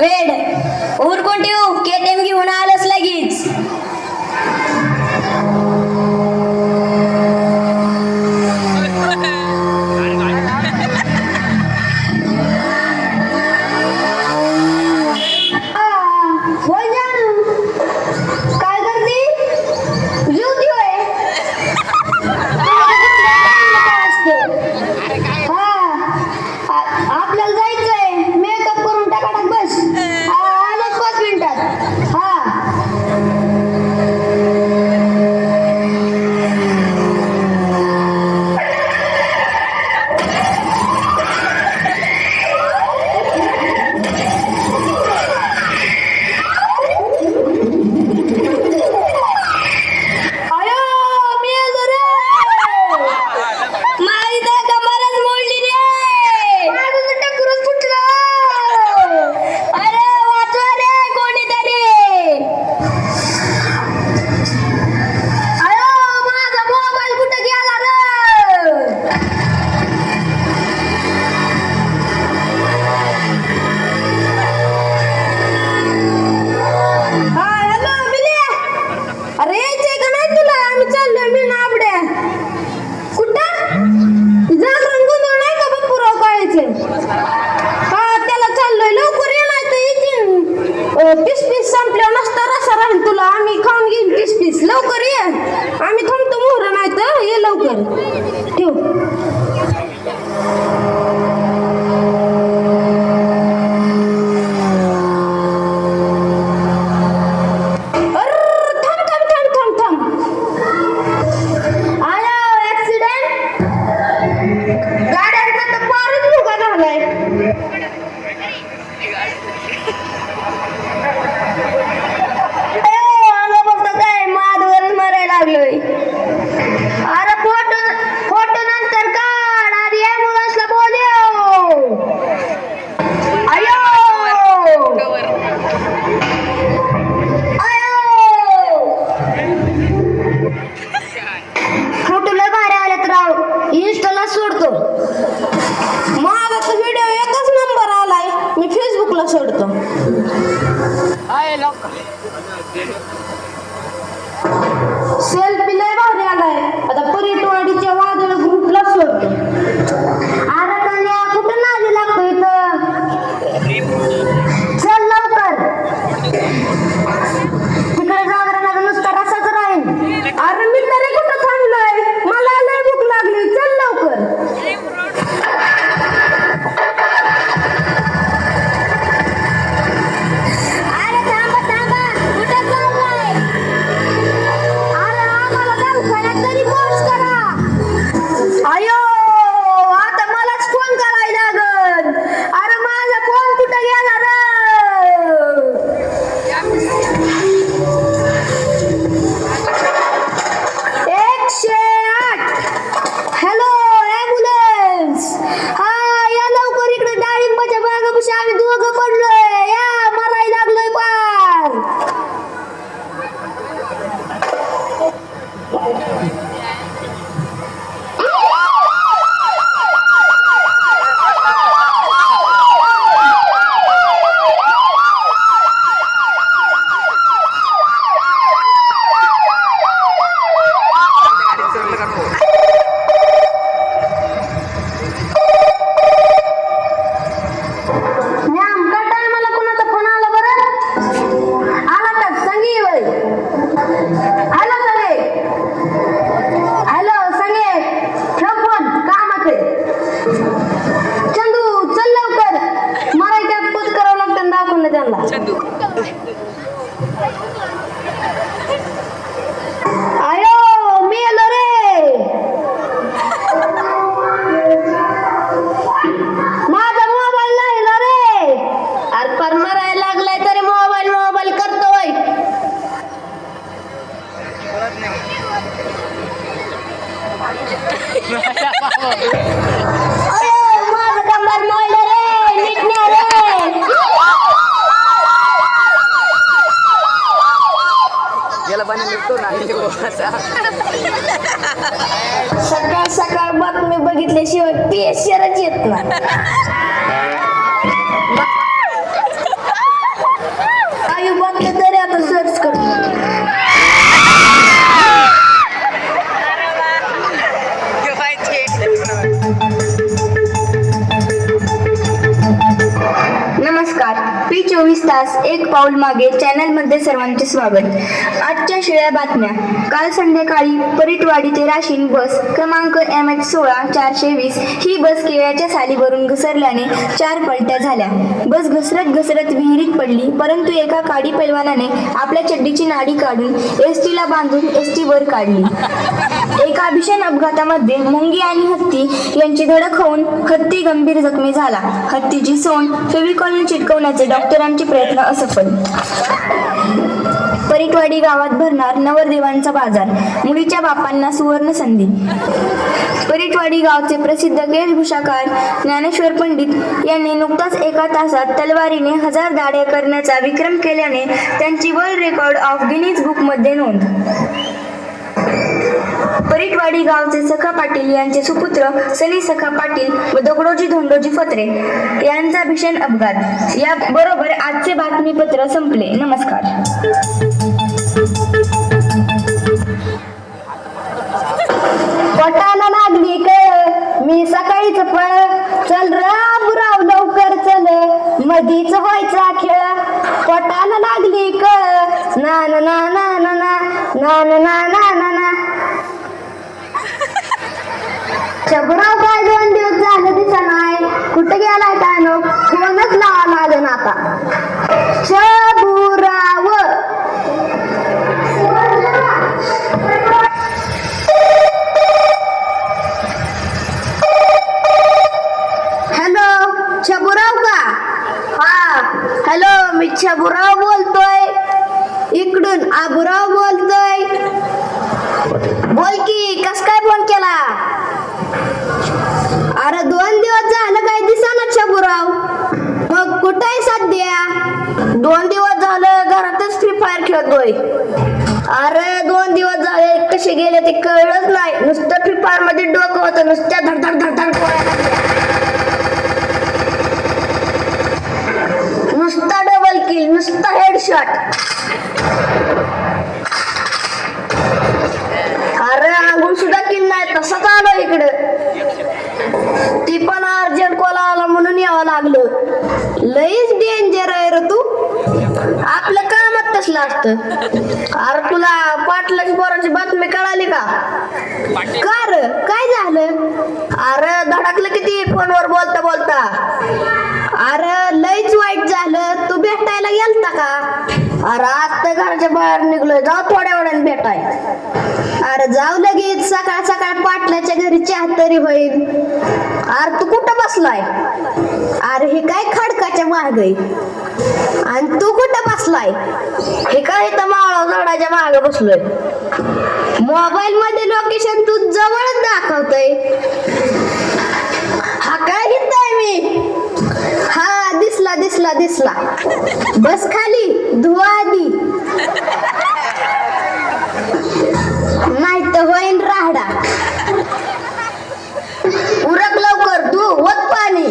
वेड उरकून ठेवू केटीएम घेऊन आलोच लगेच. सेल्फी लय भारी आलाय. आता परिटवाडीच्या वादळ ग्रुपला सोडतो. अरे कन्या कुठं नादी लागतो इथं? चल लवकर. तिकडे जागरणाचा नुसता रसाच राहील. अरे मी तरी कुठं थांबलोय? मला लय भूक लागली. चल लवकर. सकाळ सकाळ बातमी बघितल्याशिवाय पेशरच येत नाही. तास एक पाऊल मागे चॅनलमध्ये सर्वांचे स्वागत. आजच्या शिळ्या बातम्या. काल संध्याकाळी परीटवाडी ते राशीन बस क्रमांक MH16-420 ही बस केळ्याच्या सालीवरून घसरल्याने 4 पलट्या झाल्या. बस घसरत विहिरीत पडली, परंतु एका काडी पैलवानाने आपल्या चड्डीची नाडी काढून ST ला बांधून ST वर काढली. एका भीषण अपघातामध्ये मुंगी आणि हत्ती यांची धडक होऊन हत्ती गंभीर जखमी झाला. हत्तीची सोंड फेविकॉलने चिटकवण्याचे डॉक्टरांचे प्रयत्न असफल. परीटवाडी गावात भरणार नवरदेवांचा बाजार, मुलीच्या बापांना सुवर्ण संधी. परीटवाडी गावचे प्रसिद्ध वेशभूषाकार ज्ञानेश्वर पंडित यांनी नुकताच एका तासात तलवारीने 1000 दाढ्या करण्याचा विक्रम केल्याने त्यांची world record of Guinness book मध्ये नोंद. परीटवाडी गावचे सखा पाटील यांचे सुपुत्र सनी सखा पाटील व दगडोजी धोंडोजी फत्रे यांचा भीषण अपघात. या बरोबर आजचे बातमीपत्र संपले. नमस्कार. पोटाला लागली कळ, मी सकाळीच पळ, चल राबराव लवकर चल, मधीच व्हायचा खेळ. पोटाला लागली कळ, ना ना ना ना ना ना ना ना ना ना ना ना. शबराव काय 2 दिवस झालं दिसा नाही, कुठे गेलाय काय नो, फोनच लावा लागेल आता. शबुराव छबुराव का? हा हॅलो, मी छबुराव बोलतोय. इकडून आबुराव बोलतोय. बोल की, कस काय फोन केला? अरे 2 दिवस झालं काय दिसेना छबुराव. मग कुठे आहे सध्या? 2 दिवस झालं घरातच फ्री फायर खेळतोय. अरे 2 दिवस झाले कसे गेले ते कळलंच नाही. नुसतं फ्री फायर मध्ये डोकं होतं, नुसत्या धडधड धडधड नुसता डबल किल, नुसता हेडशॉट. अरे आंघोळ सुद्धा किल नाही, तसंच आलं इकडं. ती पण अर्जंट कॉल आला म्हणून यावं लागलं. लईच डेंजर आहे रे तू. आपलं कामच तसलं असतं. अरे तुला पाटलाची पोरांची बातमी कळाली का? का रे, काय झालं? अरे धडकलं किती फोनवर बोलता बोलता. अरे लईच वाईट झालं. तू भेटायला गेलता का? अरे आज तर घराच्या बाहेर निघलोय, जाऊ थोड्या वेळाने भेटाय. अरे जाऊ लगेच, सकाळ सकाळ पाटलाच्या घरी चहा तरी होईल. अरे तू कुठं बसलाय? अरे हे काय खडकाच्या मागे, आणि तू कुठं बसलाय? हे काय इथं माळा झाडाच्या मागे बसलोय. मोबाईल मध्ये लोकेशन तू जवळच दाखवतय. हा काय घेताय मी? हा दिसला दिसला दिसला. बस खाली, धुवा आधी, नाही तर होईन राहडा. उरक लवकर, तू वत पाणी.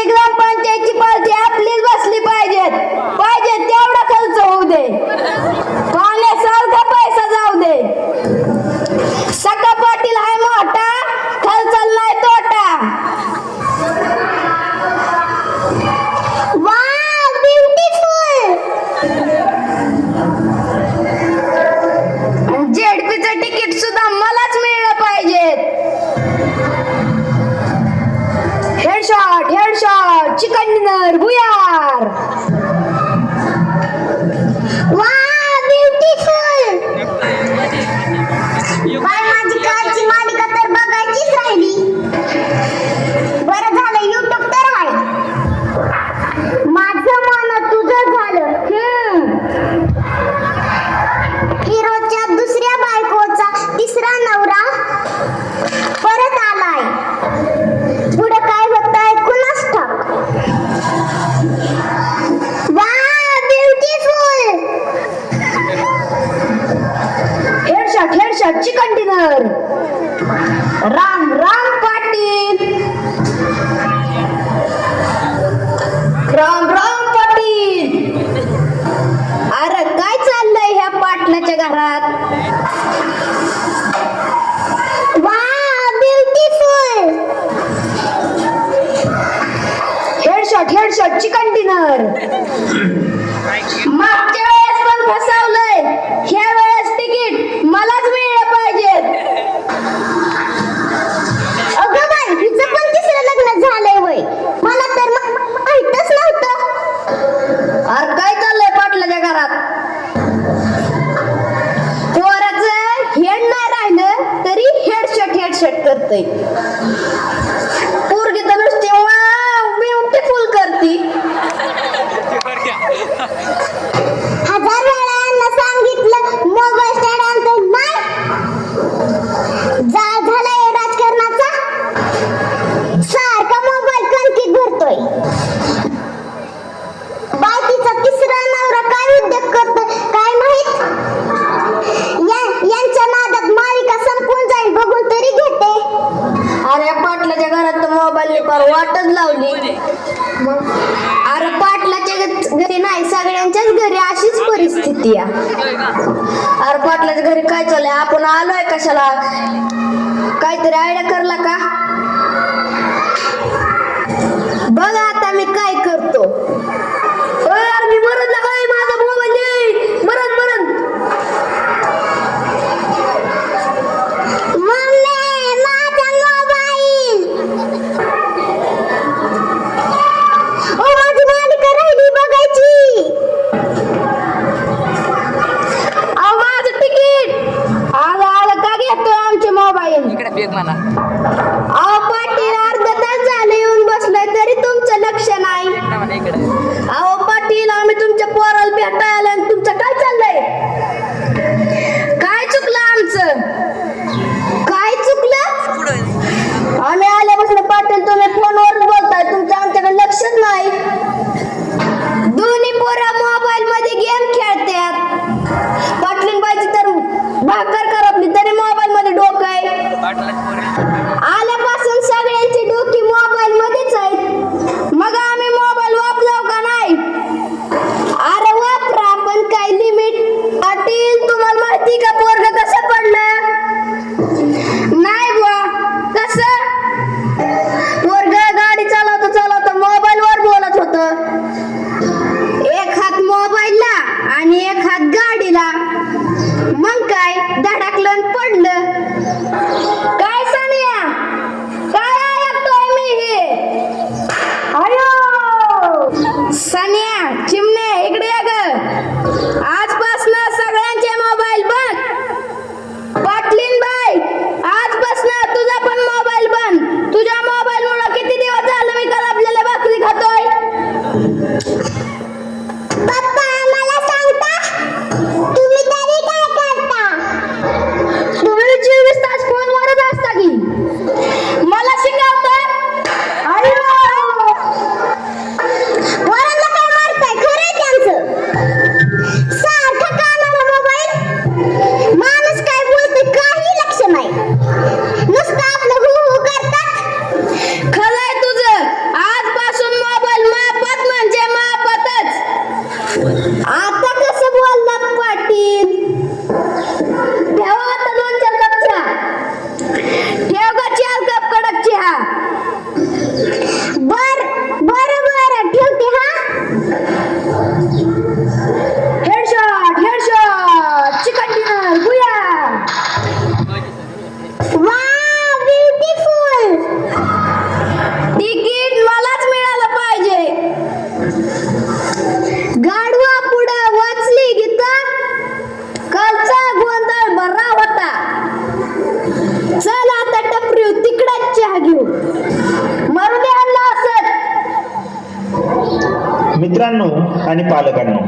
ग्रामपंचायतची पार्टी आपलीच बसली पाहिजे तेवढा खर्च होऊ दे, पाण्यासारखा पैसा जाऊ दे. सका पाटील हाय मोठा, खर्चाला नाही तोटा. Wow beautiful. जेडपीचं तिकीट सुद्धा मलाच मिळलं पाहिजे. हेडशॉट हेडशॉट, चिकन डिनर, भुयार. Wow beautiful. बाय माझी कालची मालिका तर बघायचीच राहिली. बरं झालं YouTube तर आहे. माझं मन तुझं झालं. हिरोच्या दुसऱ्या बायकोचा तिसरा नवरा परत आलाय. पुढे काय होतंय कुणास ठाऊक. Wow beautiful. Headshot chicken dinner. Ram Ram Patil. Ram Ram Patil. अरे घरात. वा ब्युटिफुल. Headshot chicken dinner. मागच्या वेळेस पण फसवलंय, ह्या वेळेस तिकीट मलाच मिळलं पाहिजे. अगं बाई, हिचं पण तिसरं लग्न झालंय वय. मला तर माहीतच नव्हतं. अरे काय चाललंय पाटलाच्या घरात? पोराचं हेड नाही राहिलं तरी हेडशॉट करतय. पोरगी तर नुसती ब्युटिफुल करती. हजार वेळा यांना सांगितलं मोबाईल स्टँड आणतो नाही. जाळ झालाय राजकारणाचा. सारखा मोबाईल कणकीत भरतोय. बायकीचा तिसरा नवरा काय उद्योग करतोय काय माहित. यांच्या नादात मालिका संपून जाईल बघून तरी घेते. अरे पाटलाच्या घरात तर मोबाईलने फार वाटच लावली. अरे पाटलाच्या घरी नाही, सगळ्यांच्याच घरी अशीच परिस्थिती आहे. अरे पाटलाच्या घरी काय चाललंय? आपण आलोय कशाला? काहीतरी आयडिया करला का? बघ आता मी काय करतो. मी मरत लागलोय, माझा मोबाईल मरत. मम्मी माझा मोबाईल. ओ माझी मालिका राहिली बघायची. अहो माझं तिकीट आलं का घेतोय आमचे मोबाईल? इकडे बेग म्हणा. अहो पाटील अर्धा तास झाले येऊन बसलोय तरी तुमचं लक्ष नाही. इकडे अहो पाटील आम्ही तुमच्या पोराला भेटायला आलोय आणि तुमचं काय चाललंय? काय चुकलं आमचं? काय चुकलं? आम्ही आल्यापासून पाटील तुम्ही फोनवरच बोलताय, तुमचं आमच्याकडे लक्षच नाही. दोन्ही पोरं मोबाईल मध्ये गेम खेळतात. पाटलीन बाईची तर भाकर करपली तरी मोबाईल मध्ये डोकं आहे. आल्यापासून सगळ्यांची डोकी मोबाईल मध्येच आहेत. मग आम्ही मोबाईल वापराव का नाही? अरे वापरा पण काय लिमिट. पाटील तुम्हाला माहिती का पोरग कसं पडलं? नाही बुवा. कसं? पोरग गाडी चालवता मोबाईल वर बोलत होत. एक हात मोबाईलला आणि एक हात गाडीला. मग काय धडकलं आणि पडलं. काय सानिया? काय ऐकतोय मी हे? अयो सानिया चिमणे इकडे ये ग. आजपासून सगळ्यांचे मोबाईल बंद. पाटलीन बाई आजपासून तुझा पण मोबाईल बंद. तुझ्या मोबाईल मुळे किती दिवस झाले मी आपल्याला भाकरी खातोय. पप्पा मला सांगता तुम्ही तरी काय करता. तुम्ही 24 तास फोनवरच असता की मला शिकवताय? वरांना काय मारताय? खरंय त्यांचं. सारखा कानाला मोबाईल. माणूस काय बोलतोय काही लक्ष नाही. नुसतं आपलं हु करतात. खरंय तुझं. आजपासून मोबाईल मापात म्हणजे मापातच. आता कसं बोललात पाटील? ठेवा आता 2-4 कप चहा. ठेव का 4 कप कडक चहा. बर ठेवते हा. हेडशॉट चिकन डिनर बुया. वा ब्युटिफुल. तिकीट मलाच मिळालं पाहिजे. गाडवा पुढं वाचली गीता. कालचा गोंधळ बरा होता. चल आता टपरीव तिकडेच चहा घेऊ. मरू दे आणला असत. मित्रांनो आणि पालकांनो,